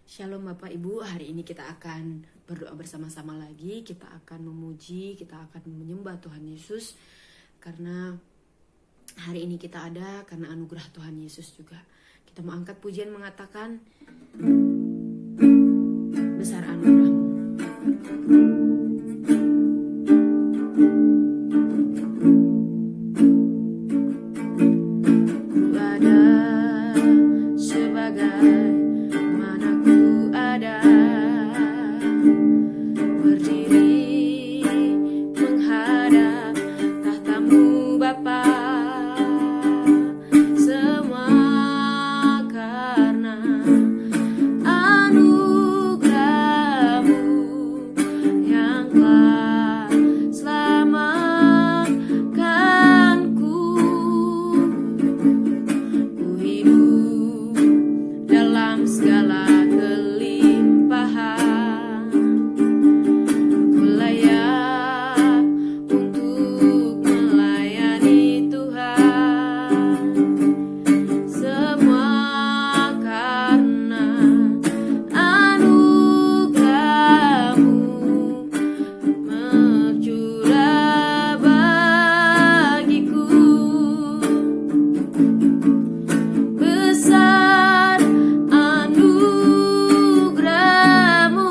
Shalom Bapak Ibu, hari ini kita akan berdoa bersama-sama lagi. Kita akan memuji, kita akan menyembah Tuhan Yesus. Karena hari ini kita ada karena anugerah Tuhan Yesus juga. Kita mau angkat pujian mengatakan, besar anugerah-Mu. Ku ada sebagai mana ku ada, berdiri menghadap tahta-Mu Bapa. Semua karena anugerah-Mu yang telah selamatkanku. Ku hidup dalam segala kelimpahan, ku layak untuk melayani Tuhan. Semua karena anugerah-Mu mencurah bagiku. Besar anugerah-Mu,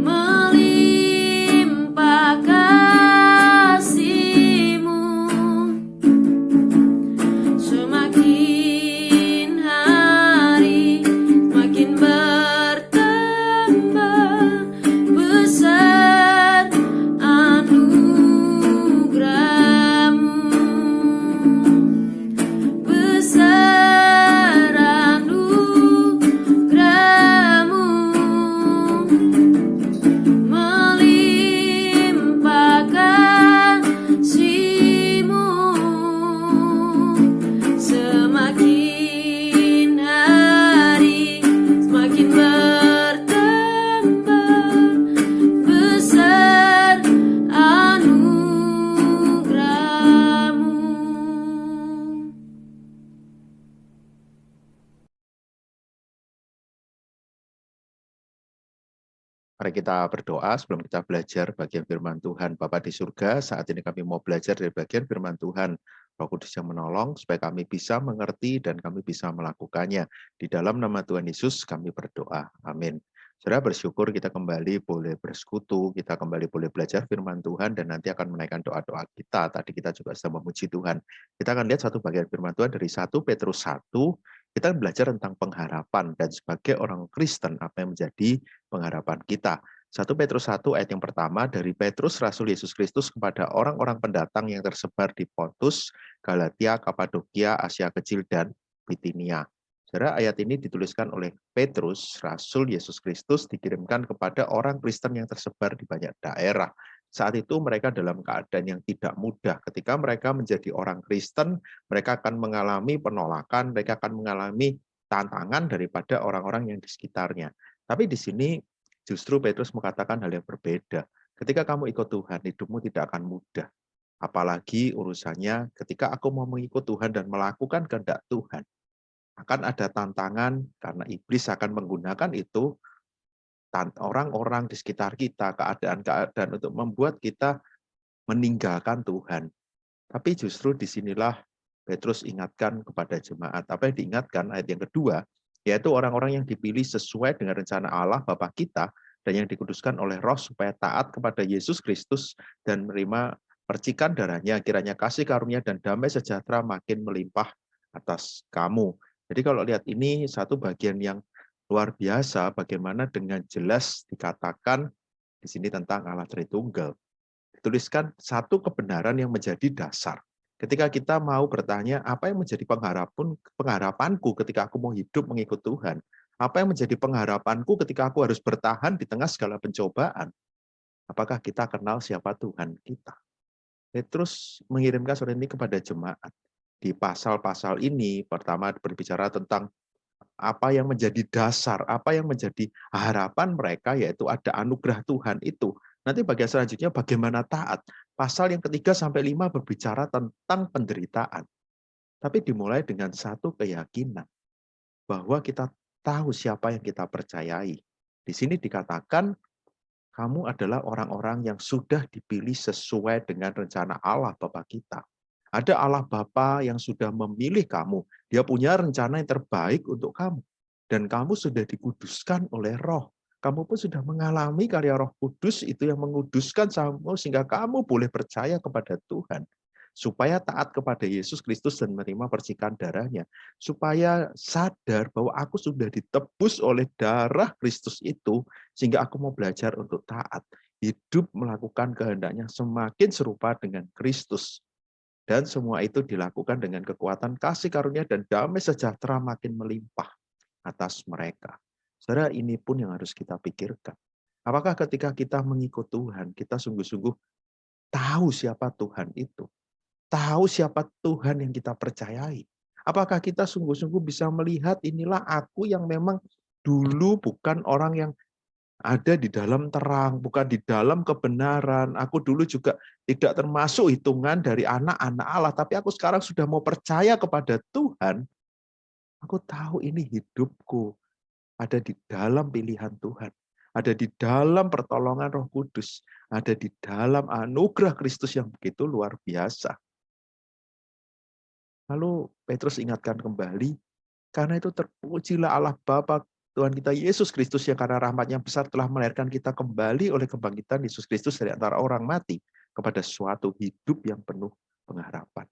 melimpah kasih-Mu, semakin hari semakin bertambah. Besar anugerah-Mu, besar anugerah-Mu, melimpah kasih-Mu, semakin hari semakin bertambah. Besar anugerah-Mu. Mari kita berdoa sebelum kita belajar bagian firman Tuhan. Bapa di surga, saat ini kami mau belajar dari bagian firman Tuhan. Roh Kudus yang menolong supaya kami bisa mengerti dan kami bisa melakukannya. Di dalam nama Tuhan Yesus kami berdoa. Amin. Saudara, bersyukur kita kembali boleh bersekutu, kita kembali boleh belajar firman Tuhan dan nanti akan menaikkan doa-doa kita. Tadi kita juga sedang memuji Tuhan. Kita akan lihat satu bagian firman Tuhan dari 1 Petrus 1. Kita belajar tentang pengharapan dan sebagai orang Kristen apa yang menjadi pengharapan kita. 1 Petrus 1 ayat yang pertama, dari Petrus Rasul Yesus Kristus kepada orang-orang pendatang yang tersebar di Pontus, Galatia, Kapadokia, Asia Kecil, dan Bitinia. Saudara, ayat ini dituliskan oleh Petrus Rasul Yesus Kristus dikirimkan kepada orang Kristen yang tersebar di banyak daerah. Saat itu mereka dalam keadaan yang tidak mudah. Ketika mereka menjadi orang Kristen, mereka akan mengalami penolakan, mereka akan mengalami tantangan daripada orang-orang yang di sekitarnya. Tapi di sini justru Petrus mengatakan hal yang berbeda. Ketika kamu ikut Tuhan, hidupmu tidak akan mudah. Apalagi urusannya ketika aku mau mengikut Tuhan dan melakukan kehendak Tuhan. Akan ada tantangan karena iblis akan menggunakan itu orang-orang di sekitar kita, keadaan-keadaan untuk membuat kita meninggalkan Tuhan. Tapi justru disinilah Petrus ingatkan kepada jemaat. Apa yang diingatkan ayat yang kedua, yaitu orang-orang yang dipilih sesuai dengan rencana Allah Bapa kita dan yang dikuduskan oleh Roh supaya taat kepada Yesus Kristus dan menerima percikan darahnya, kiranya kasih karunia dan damai sejahtera makin melimpah atas kamu. Jadi kalau lihat ini satu bagian yang luar biasa, bagaimana dengan jelas dikatakan di sini tentang Allah Tritunggal. Dituliskan satu kebenaran yang menjadi dasar. Ketika kita mau bertanya, apa yang menjadi pengharapanku ketika aku mau hidup mengikut Tuhan? Apa yang menjadi pengharapanku ketika aku harus bertahan di tengah segala pencobaan? Apakah kita kenal siapa Tuhan kita? Petrus mengirimkan surat ini kepada jemaat. Di pasal-pasal ini, pertama berbicara tentang apa yang menjadi dasar, apa yang menjadi harapan mereka, yaitu ada anugerah Tuhan itu. Nanti bagian selanjutnya bagaimana taat. Pasal yang ketiga sampai 5 berbicara tentang penderitaan. Tapi dimulai dengan satu keyakinan, bahwa kita tahu siapa yang kita percayai. Di sini dikatakan kamu adalah orang-orang yang sudah dipilih sesuai dengan rencana Allah Bapa kita. Ada Allah Bapa yang sudah memilih kamu. Dia punya rencana yang terbaik untuk kamu. Dan kamu sudah dikuduskan oleh Roh. Kamu pun sudah mengalami karya Roh Kudus itu yang menguduskan kamu sehingga kamu boleh percaya kepada Tuhan. Supaya taat kepada Yesus Kristus dan menerima percikan darahnya. Supaya sadar bahwa aku sudah ditebus oleh darah Kristus itu, sehingga aku mau belajar untuk taat. Hidup melakukan kehendaknya semakin serupa dengan Kristus. Dan semua itu dilakukan dengan kekuatan kasih karunia dan damai sejahtera makin melimpah atas mereka. Saudara, ini pun yang harus kita pikirkan. Apakah ketika kita mengikut Tuhan, kita sungguh-sungguh tahu siapa Tuhan itu? Tahu siapa Tuhan yang kita percayai? Apakah kita sungguh-sungguh bisa melihat inilah aku yang memang dulu bukan orang yang ada di dalam terang, bukan di dalam kebenaran. Aku dulu juga tidak termasuk hitungan dari anak-anak Allah, tapi aku sekarang sudah mau percaya kepada Tuhan. Aku tahu ini hidupku ada di dalam pilihan Tuhan, ada di dalam pertolongan Roh Kudus, ada di dalam anugerah Kristus yang begitu luar biasa. Lalu Petrus ingatkan kembali, karena itu terpujilah Allah Bapa Tuhan kita Yesus Kristus yang karena rahmat-Nya besar telah melahirkan kita kembali oleh kebangkitan Yesus Kristus dari antara orang mati kepada suatu hidup yang penuh pengharapan.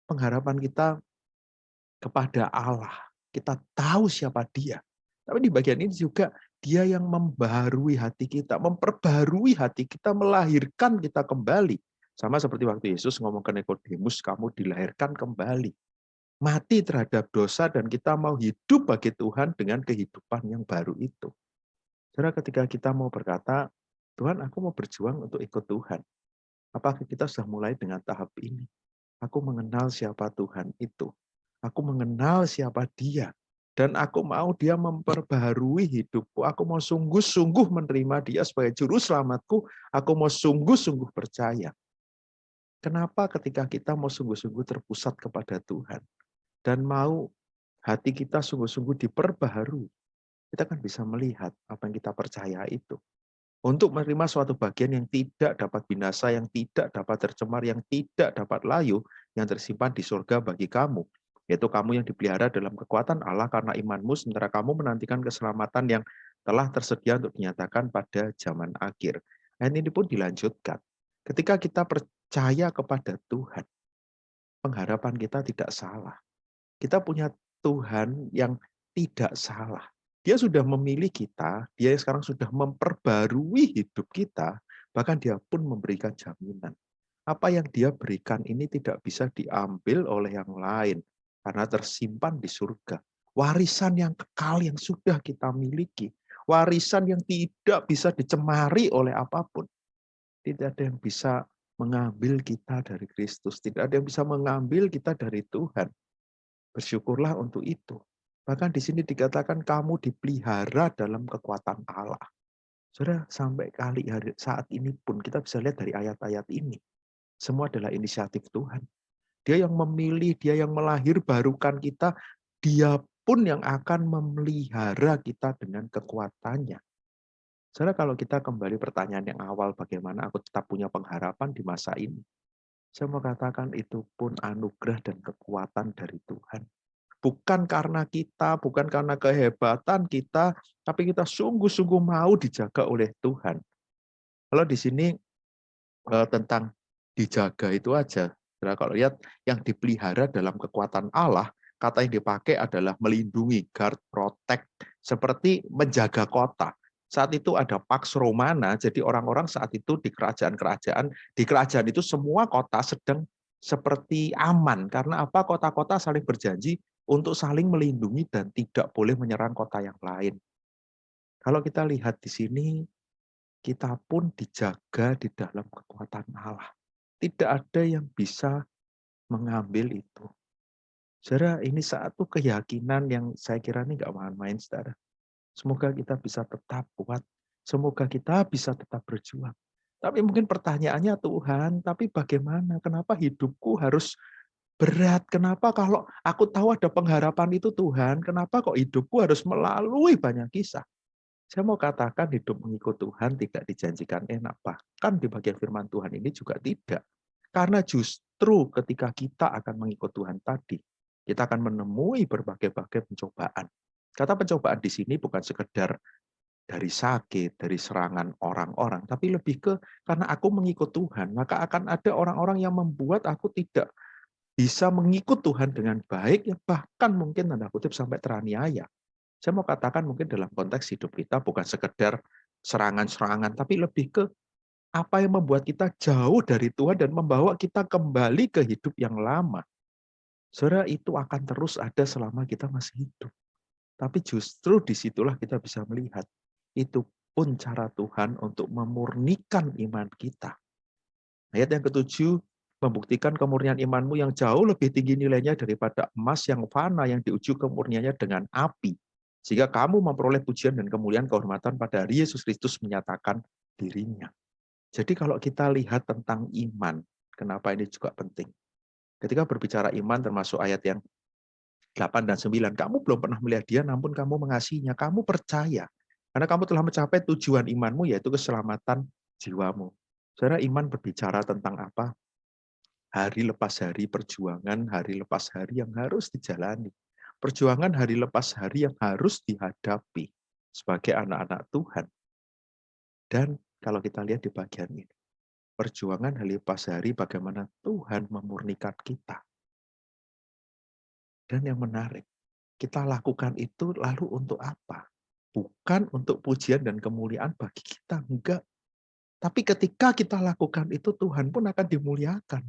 Pengharapan kita kepada Allah. Kita tahu siapa Dia. Tapi di bagian ini juga Dia yang membaharui hati kita, memperbarui hati kita, melahirkan kita kembali. Sama seperti waktu Yesus ngomong ke Nikodemus, kamu dilahirkan kembali. Mati terhadap dosa dan kita mau hidup bagi Tuhan dengan kehidupan yang baru itu. Saudara, ketika kita mau berkata, Tuhan aku mau berjuang untuk ikut Tuhan. Apakah kita sudah mulai dengan tahap ini? Aku mengenal siapa Tuhan itu. Aku mengenal siapa Dia. Dan aku mau Dia memperbaharui hidupku. Aku mau sungguh-sungguh menerima Dia sebagai juru selamatku. Aku mau sungguh-sungguh percaya. Kenapa ketika kita mau sungguh-sungguh terpusat kepada Tuhan dan mau hati kita sungguh-sungguh diperbaharui, kita kan bisa melihat apa yang kita percaya itu. Untuk menerima suatu bagian yang tidak dapat binasa, yang tidak dapat tercemar, yang tidak dapat layu, yang tersimpan di surga bagi kamu. Yaitu kamu yang dipelihara dalam kekuatan Allah karena imanmu, sementara kamu menantikan keselamatan yang telah tersedia untuk dinyatakan pada zaman akhir. Dan ini pun dilanjutkan. Ketika kita percaya kepada Tuhan, pengharapan kita tidak salah. Kita punya Tuhan yang tidak salah. Dia sudah memilih kita, dia sekarang sudah memperbarui hidup kita, bahkan dia pun memberikan jaminan. Apa yang dia berikan ini tidak bisa diambil oleh yang lain, karena tersimpan di surga. Warisan yang kekal yang sudah kita miliki. Warisan yang tidak bisa dicemari oleh apapun. Tidak ada yang bisa mengambil kita dari Kristus. Tidak ada yang bisa mengambil kita dari Tuhan. Bersyukurlah untuk itu. Bahkan di sini dikatakan kamu dipelihara dalam kekuatan Allah. Saudara, sampai kali hari saat ini pun kita bisa lihat dari ayat-ayat ini. Semua adalah inisiatif Tuhan. Dia yang memilih, dia yang melahirbarukan kita, dia pun yang akan memelihara kita dengan kekuatannya. Saudara, kalau kita kembali pertanyaan yang awal, bagaimana aku tetap punya pengharapan di masa ini? Saya mau katakan itu pun anugerah dan kekuatan dari Tuhan. Bukan karena kita, bukan karena kehebatan kita, tapi kita sungguh-sungguh mau dijaga oleh Tuhan. Kalau di sini tentang dijaga itu aja. Nah, kalau lihat yang dipelihara dalam kekuatan Allah, kata yang dipakai adalah melindungi, guard, protect, seperti menjaga kota. Saat itu ada Pax Romana, jadi orang-orang saat itu di kerajaan itu semua kota sedang seperti aman. Karena apa? Kota-kota saling berjanji untuk saling melindungi dan tidak boleh menyerang kota yang lain. Kalau kita lihat di sini, kita pun dijaga di dalam kekuatan Allah. Tidak ada yang bisa mengambil itu. Saudara, ini satu keyakinan yang saya kira ini nggak main-main, saudara. Semoga kita bisa tetap kuat. Semoga kita bisa tetap berjuang. Tapi mungkin pertanyaannya, Tuhan, tapi bagaimana? Kenapa hidupku harus Berat, kenapa kalau aku tahu ada pengharapan itu Tuhan, kenapa kok hidupku harus melalui banyak kisah? Saya mau katakan hidup mengikut Tuhan tidak dijanjikan enak. Bahkan di bagian firman Tuhan ini juga tidak. Karena justru ketika kita akan mengikut Tuhan tadi, kita akan menemui berbagai-bagai pencobaan. Kata pencobaan di sini bukan sekedar dari sakit, dari serangan orang-orang, tapi lebih ke karena aku mengikut Tuhan, maka akan ada orang-orang yang membuat aku tidak bisa mengikut Tuhan dengan baik, yang bahkan mungkin tanda kutip sampai teraniaya. Saya mau katakan mungkin dalam konteks hidup kita bukan sekedar serangan-serangan, tapi lebih ke apa yang membuat kita jauh dari Tuhan dan membawa kita kembali ke hidup yang lama. Saudara, itu akan terus ada selama kita masih hidup. Tapi justru disitulah kita bisa melihat, itu pun cara Tuhan untuk memurnikan iman kita. Ayat yang ketujuh, membuktikan kemurnian imanmu yang jauh lebih tinggi nilainya daripada emas yang fana yang diuji kemurniannya dengan api. Sehingga kamu memperoleh pujian dan kemuliaan kehormatan pada hari Yesus Kristus menyatakan dirinya. Jadi kalau kita lihat tentang iman, kenapa ini juga penting? Ketika berbicara iman termasuk ayat yang 8 dan 9, kamu belum pernah melihat dia namun kamu mengasihinya, kamu percaya. Karena kamu telah mencapai tujuan imanmu yaitu keselamatan jiwamu. Saudara, iman berbicara tentang apa? Hari lepas hari perjuangan, hari lepas hari yang harus dijalani. Perjuangan hari lepas hari yang harus dihadapi sebagai anak-anak Tuhan. Dan kalau kita lihat di bagian ini, perjuangan hari lepas hari bagaimana Tuhan memurnikan kita. Dan yang menarik, kita lakukan itu lalu untuk apa? Bukan untuk pujian dan kemuliaan bagi kita, enggak. Tapi ketika kita lakukan itu, Tuhan pun akan dimuliakan.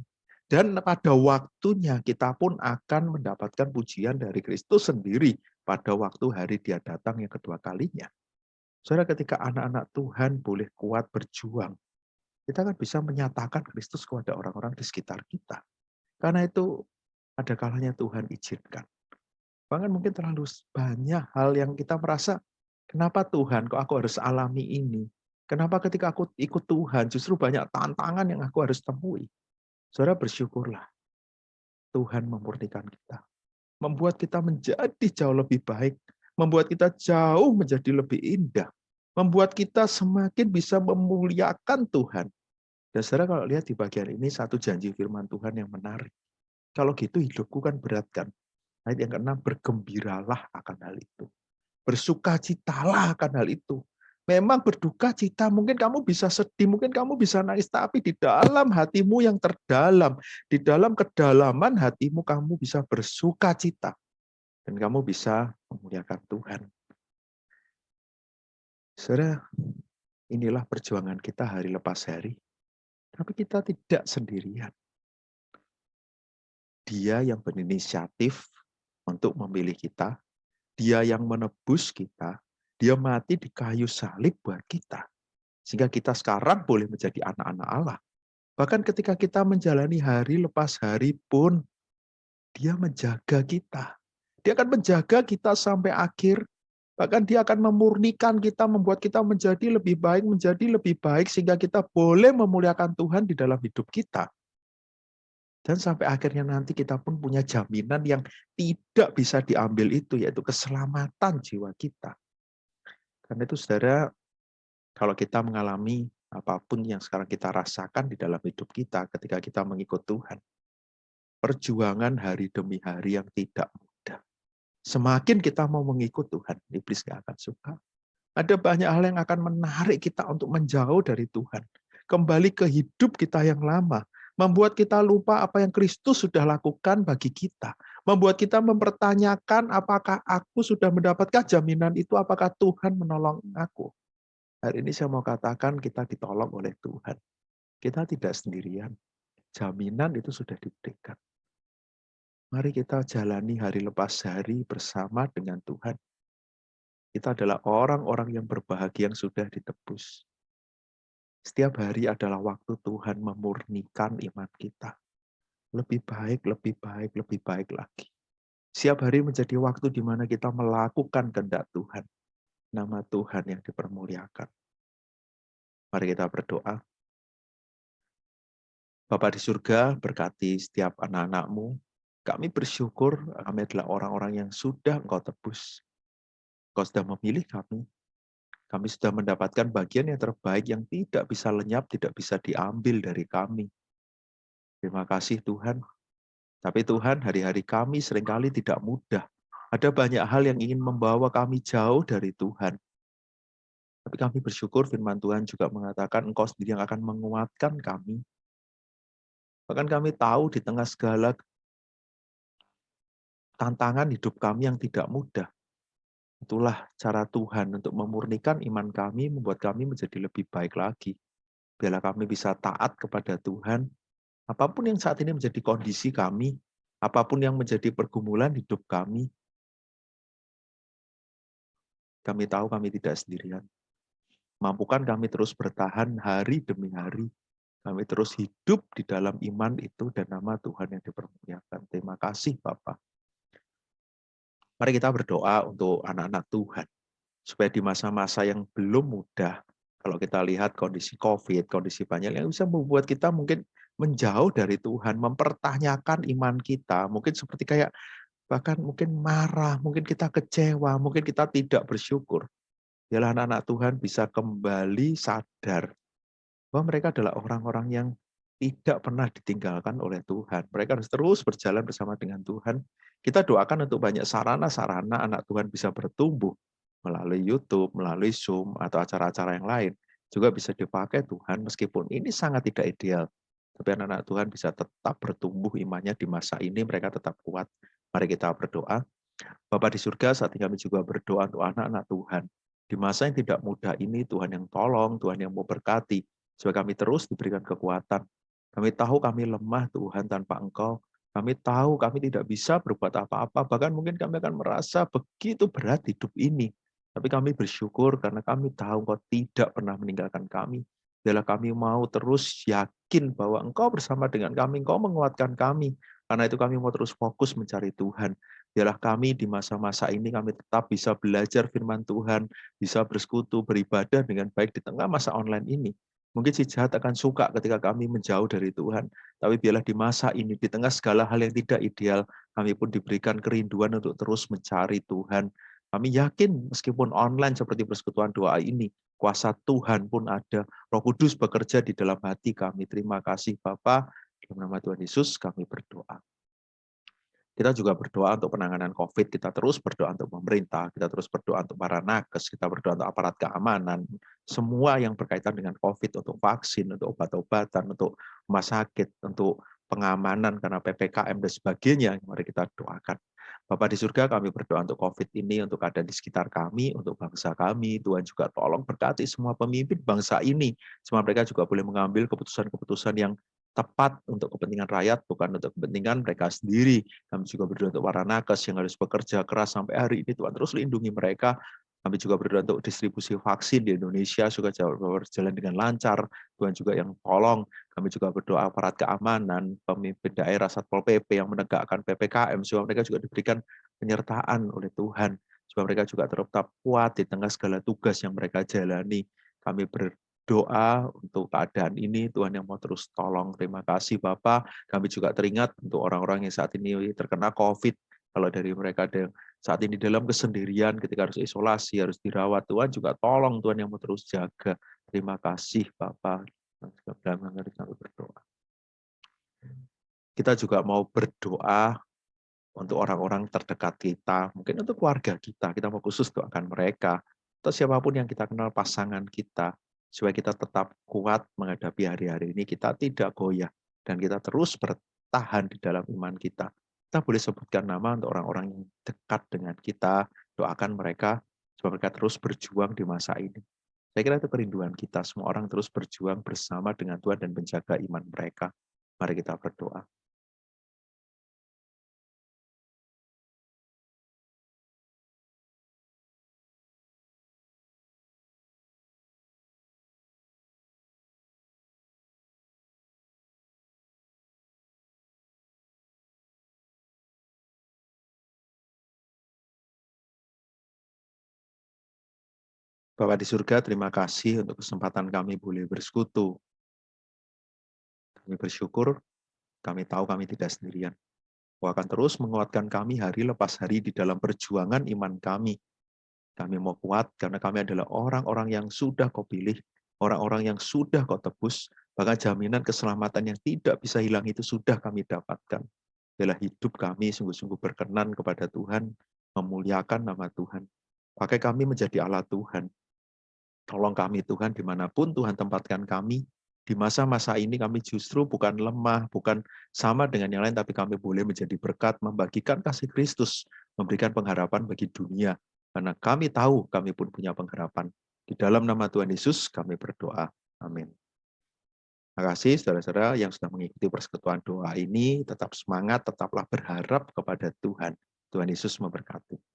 Dan pada waktunya kita pun akan mendapatkan pujian dari Kristus sendiri pada waktu hari Dia datang yang kedua kalinya. Saudara, ketika anak-anak Tuhan boleh kuat berjuang, kita kan bisa menyatakan Kristus kepada orang-orang di sekitar kita. Karena itu ada kalanya Tuhan izinkan. Bahkan mungkin terlalu banyak hal yang kita merasa, kenapa Tuhan kok aku harus alami ini? Kenapa ketika aku ikut Tuhan justru banyak tantangan yang aku harus temui? Saudara, bersyukurlah Tuhan memurnikan kita. Membuat kita menjadi jauh lebih baik. Membuat kita jauh menjadi lebih indah. Membuat kita semakin bisa memuliakan Tuhan. Dan saudara, kalau lihat di bagian ini satu janji firman Tuhan yang menarik. Kalau gitu hidupku kan berat kan. Ayat yang ke-6, bergembiralah akan hal itu. Bersukacitalah akan hal itu. Memang berduka cita, mungkin kamu bisa sedih, mungkin kamu bisa nangis, tapi di dalam hatimu yang terdalam, di dalam kedalaman hatimu kamu bisa bersuka cita. Dan kamu bisa memuliakan Tuhan. Saudara, inilah perjuangan kita hari lepas hari. Tapi kita tidak sendirian. Dia yang berinisiatif untuk memilih kita, Dia yang menebus kita, Dia mati di kayu salib buat kita. Sehingga kita sekarang boleh menjadi anak-anak Allah. Bahkan ketika kita menjalani hari lepas hari pun, Dia menjaga kita. Dia akan menjaga kita sampai akhir. Bahkan Dia akan memurnikan kita, membuat kita menjadi lebih baik, sehingga kita boleh memuliakan Tuhan di dalam hidup kita. Dan sampai akhirnya nanti kita pun punya jaminan yang tidak bisa diambil itu, yaitu keselamatan jiwa kita. Karena itu saudara, kalau kita mengalami apapun yang sekarang kita rasakan di dalam hidup kita ketika kita mengikut Tuhan, perjuangan hari demi hari yang tidak mudah. Semakin kita mau mengikut Tuhan, iblis gak akan suka. Ada banyak hal yang akan menarik kita untuk menjauh dari Tuhan. Kembali ke hidup kita yang lama. Membuat kita lupa apa yang Kristus sudah lakukan bagi kita. Membuat kita mempertanyakan apakah aku sudah mendapatkan jaminan itu, apakah Tuhan menolong aku. Hari ini saya mau katakan kita ditolong oleh Tuhan. Kita tidak sendirian. Jaminan itu sudah diberikan. Mari kita jalani hari lepas hari bersama dengan Tuhan. Kita adalah orang-orang yang berbahagia yang sudah ditebus. Setiap hari adalah waktu Tuhan memurnikan iman kita. Lebih baik, lebih baik, lebih baik lagi. Setiap hari menjadi waktu di mana kita melakukan kehendak Tuhan. Nama Tuhan yang dipermuliakan. Mari kita berdoa. Bapa di surga, berkati setiap anak-anak-Mu Kami bersyukur kami adalah orang-orang yang sudah Engkau tebus. Engkau sudah memilih kami. Kami sudah mendapatkan bagian yang terbaik yang tidak bisa lenyap, tidak bisa diambil dari kami. Terima kasih Tuhan. Tapi Tuhan, hari-hari kami seringkali tidak mudah. Ada banyak hal yang ingin membawa kami jauh dari Tuhan. Tapi kami bersyukur firman Tuhan juga mengatakan Engkau sendiri yang akan menguatkan kami. Bahkan kami tahu di tengah segala tantangan hidup kami yang tidak mudah. Itulah cara Tuhan untuk memurnikan iman kami, membuat kami menjadi lebih baik lagi. Biarlah kami bisa taat kepada Tuhan, apapun yang saat ini menjadi kondisi kami, apapun yang menjadi pergumulan hidup kami tahu kami tidak sendirian. Mampukan kami terus bertahan hari demi hari, kami terus hidup di dalam iman itu dan nama Tuhan yang dipermuliakan. Terima kasih Bapak. Mari kita berdoa untuk anak-anak Tuhan. Supaya di masa-masa yang belum mudah, kalau kita lihat kondisi COVID, kondisi banyak yang bisa membuat kita mungkin menjauh dari Tuhan, mempertanyakan iman kita, mungkin seperti kayak bahkan mungkin marah, mungkin kita kecewa, mungkin kita tidak bersyukur. Biarlah anak-anak Tuhan bisa kembali sadar bahwa mereka adalah orang-orang yang tidak pernah ditinggalkan oleh Tuhan. Mereka harus terus berjalan bersama dengan Tuhan. Kita doakan untuk banyak sarana-sarana anak Tuhan bisa bertumbuh melalui YouTube, melalui Zoom, atau acara-acara yang lain. Juga bisa dipakai Tuhan meskipun ini sangat tidak ideal. Tapi anak-anak Tuhan bisa tetap bertumbuh imannya di masa ini, mereka tetap kuat. Mari kita berdoa. Bapa di surga, saat ini kami juga berdoa untuk anak-anak Tuhan. Di masa yang tidak mudah ini, Tuhan yang tolong, Tuhan yang mau berkati, supaya kami terus diberikan kekuatan. Kami tahu kami lemah, Tuhan, tanpa Engkau. Kami tahu kami tidak bisa berbuat apa-apa, bahkan mungkin kami akan merasa begitu berat hidup ini. Tapi kami bersyukur karena kami tahu Engkau tidak pernah meninggalkan kami. Biarlah kami mau terus yakin bahwa Engkau bersama dengan kami, Engkau menguatkan kami. Karena itu kami mau terus fokus mencari Tuhan. Biarlah kami di masa-masa ini kami tetap bisa belajar firman Tuhan, bisa bersekutu, beribadah dengan baik di tengah masa online ini. Mungkin si jahat akan suka ketika kami menjauh dari Tuhan. Tapi biarlah di masa ini, di tengah segala hal yang tidak ideal, kami pun diberikan kerinduan untuk terus mencari Tuhan. Kami yakin meskipun online seperti persekutuan doa ini, kuasa Tuhan pun ada. Roh Kudus bekerja di dalam hati kami. Terima kasih Bapa. Dalam nama Tuhan Yesus kami berdoa. Kita juga berdoa untuk penanganan COVID, kita terus berdoa untuk pemerintah, kita terus berdoa untuk para nakes, kita berdoa untuk aparat keamanan, semua yang berkaitan dengan COVID, untuk vaksin, untuk obat-obatan, untuk rumah sakit, untuk pengamanan karena PPKM dan sebagainya, mari kita doakan. Bapak di surga, kami berdoa untuk COVID ini, untuk keadaan di sekitar kami, untuk bangsa kami. Tuhan juga tolong berkati semua pemimpin bangsa ini. Semua mereka juga boleh mengambil keputusan-keputusan yang tepat untuk kepentingan rakyat, bukan untuk kepentingan mereka sendiri. Kami juga berdoa untuk para nakes yang harus bekerja keras sampai hari ini. Tuhan terus lindungi mereka. Kami juga berdoa untuk distribusi vaksin di Indonesia juga berjalan dengan lancar. Tuhan juga yang tolong. Kami juga berdoa aparat keamanan, pemimpin daerah, Satpol PP yang menegakkan PPKM, supaya mereka juga diberikan penyertaan oleh Tuhan. Supaya mereka juga tetap kuat di tengah segala tugas yang mereka jalani. Kami berdoa untuk keadaan ini, Tuhan yang mau terus tolong. Terima kasih Bapak. Kami juga teringat untuk orang-orang yang saat ini terkena COVID. Kalau dari mereka ada yang saat ini dalam kesendirian, ketika harus isolasi, harus dirawat, Tuhan juga tolong, Tuhan yang mau terus jaga. Terima kasih Bapak. Dalam hal ini kami berdoa. Kita juga mau berdoa untuk orang-orang terdekat kita, mungkin untuk keluarga kita mau khusus doakan mereka, atau siapapun yang kita kenal pasangan kita, supaya kita tetap kuat menghadapi hari-hari ini, kita tidak goyah, dan kita terus bertahan di dalam iman kita. Kita boleh sebutkan nama untuk orang-orang yang dekat dengan kita, doakan mereka, supaya mereka terus berjuang di masa ini. Saya kira itu kerinduan kita, semua orang terus berjuang bersama dengan Tuhan dan menjaga iman mereka. Mari kita berdoa. Bapa di surga, terima kasih untuk kesempatan kami boleh bersekutu. Kami bersyukur, kami tahu kami tidak sendirian. Engkau akan terus menguatkan kami hari lepas hari di dalam perjuangan iman kami. Kami mau kuat karena kami adalah orang-orang yang sudah Kau pilih, orang-orang yang sudah Kau tebus, bahkan jaminan keselamatan yang tidak bisa hilang itu sudah kami dapatkan. Biarlah hidup kami sungguh-sungguh berkenan kepada Tuhan, memuliakan nama Tuhan. Pakai kami menjadi alat Tuhan. Tolong kami Tuhan dimanapun Tuhan tempatkan kami. Di masa-masa ini kami justru bukan lemah, bukan sama dengan yang lain, tapi kami boleh menjadi berkat, membagikan kasih Kristus, memberikan pengharapan bagi dunia. Karena kami tahu kami pun punya pengharapan. Di dalam nama Tuhan Yesus kami berdoa. Amin. Terima kasih saudara-saudara yang sudah mengikuti persekutuan doa ini. Tetap semangat, tetaplah berharap kepada Tuhan. Tuhan Yesus memberkati.